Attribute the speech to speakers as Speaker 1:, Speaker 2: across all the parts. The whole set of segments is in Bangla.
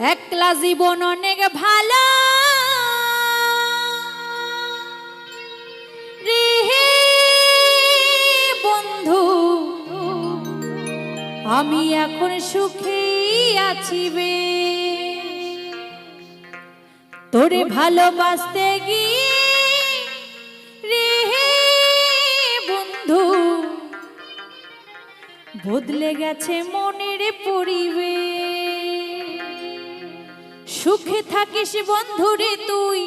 Speaker 1: একলা জীবন অনেক ভালো রে বন্ধু, আমি এখন সুখে আছি বে। তোরে ভালোবাসতে গিয়ে রে বন্ধু বদলে গেছে মনের পরিবেশ। সুখে থাকিস বন্ধুরে তুই,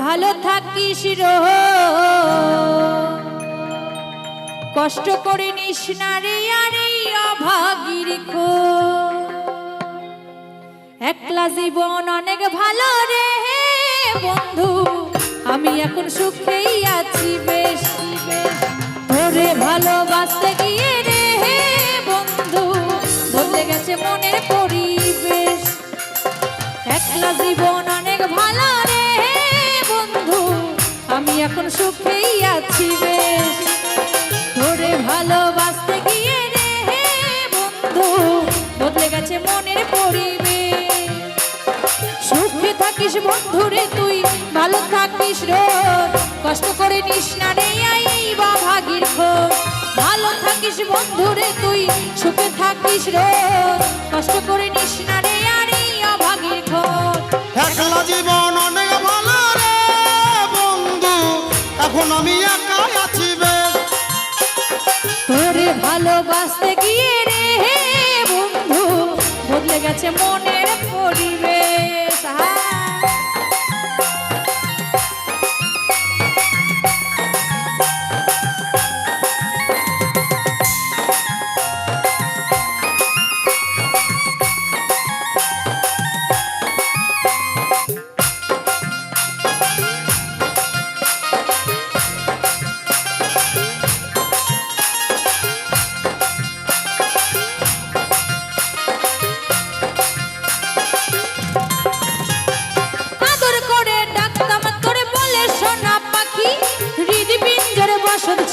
Speaker 1: ভালো থাকিস কষ্ট করে নিস না রে আরে অভাগীর খোঁজ। একলা জীবন অনেক ভালো রে বন্ধু, আমি এখন সুখেই আছি বেশ। তোরে ভালোবাসতে গিয়ে রে বন্ধু বদলে গেছে মনের পরিবেশ। একলা জীবন অনেক ভালো রে বন্ধু, আমি এখন সুখেই আছি বেশ। তোরে ভালোবাসতে গিয়ে রে বন্ধু বদলে গেছে মনের পরিবেশ। সুখে থাকিস বন্ধুরে তুই, ভালো থাকিস রোজ, কষ্ট করে নিস না রে এই ভাগীর খোঁজ। ভালো থাকিস বন্ধুরে তুই, সুখে থাকিস রোজ, কষ্ট করে নিস না রে আরে অভাগীর খোঁজ।
Speaker 2: একলা জীবন অনেক ভালো রে বন্ধু, এখন আমি একাই আছি বেশ।
Speaker 1: তোরে ভালোবাসতে গিয়ে রে বন্ধু বদলে গেছে মনের পরিবেশ।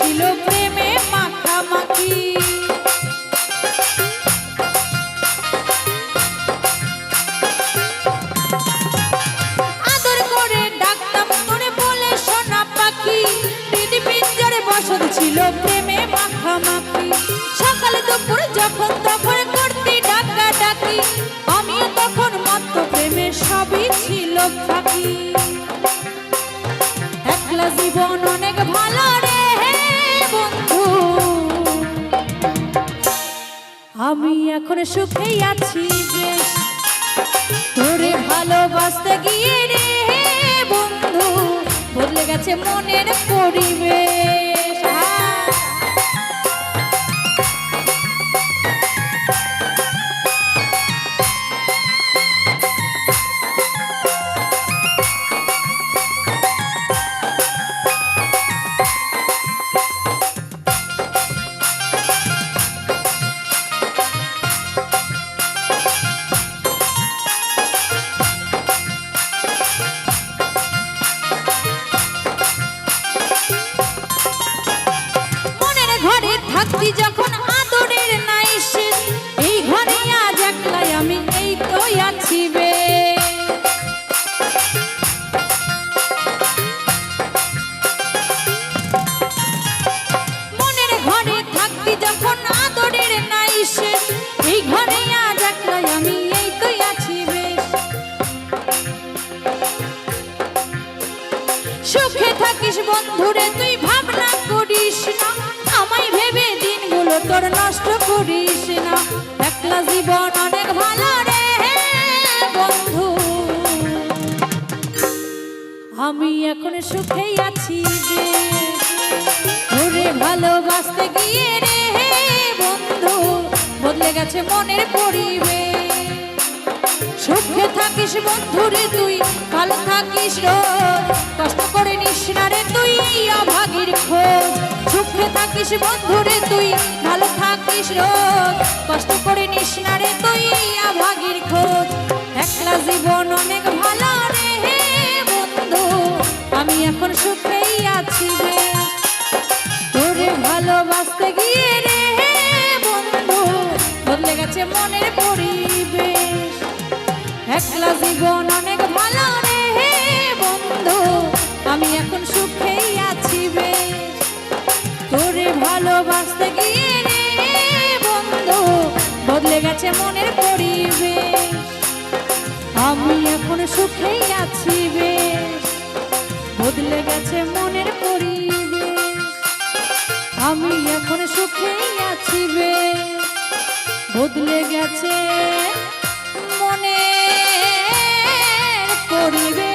Speaker 1: ছিল প্রেমে মাখামাখি, আদর করে ডাকতাম তোরে বলে সোনা পাখি। দিদি পিঞ্জরে বসত ছিল প্রেমে মাখামাখি। সকালে দুপুর যখন তখন করতি ডাকা ডাকি, আমিও তখন মত্ত প্রেমে সবই ছিল ফাঁকি। একলা জীবন অনেক ভালো রে বন্ধু, আমি এখন সুখেই আছি বেশ। তোরে ভালোবাসতে গিয়ে রে বন্ধু বদলে গেছে মনের পরিবেশ। থাকতি যখন আদরের নাই শেষ, এই ঘরে আজ একলাই আমি এই তো আছি বে। মনের ঘরে থাকতি যখন আদরের নাই শেষ, এই ঘরে আজ একলাই আমি এই তো আছি বেশ। সুখে থাকিস বন্ধুরে তুই, ভাবনা করিস না আমায় ভেবে দিনগুলো তোর নষ্ট করিস না। একলা জীবন অনেক ভালো রে বন্ধু, আমি এখন সুখেই আছি রে। তোরে ভালোবাসতে গিয়ে রে বন্ধু বদলে গেছে মনের পরিবেশ। সুখে থাকিস বন্ধুরে তুই, ভালো থাকিস রোজ, কষ্ট করে নিস না রে তুই অভাগীর খোঁজ। সুখে থাকিস বন্ধুরে তুই, ভালো থাকিস রোজ, কষ্ট করে নিস না রে তুই অভাগীর খোঁজ। একলা জীবন অনেক ভালো রে বন্ধু, আমি এখন সুখেই আছি বেশ। তোরে ভালোবাসতে গিয়ে রে বন্ধু বদলে গেছে মনের পরিবেশ। একলা জীবন অনেক ভালো রে বন্ধু, আমি এখন সুখেই আছি বেশ। তোরে ভালোবাসতে গিয়ে রে বন্ধু, বদলে গেছে মনের পরিবেশ। আমি এখন সুখেই আছি বেশ, বদলে গেছে মনের পরিবেশ। আমি এখন সুখেই আছি বেশ, বদলে গেছে মনের পরিবেশ।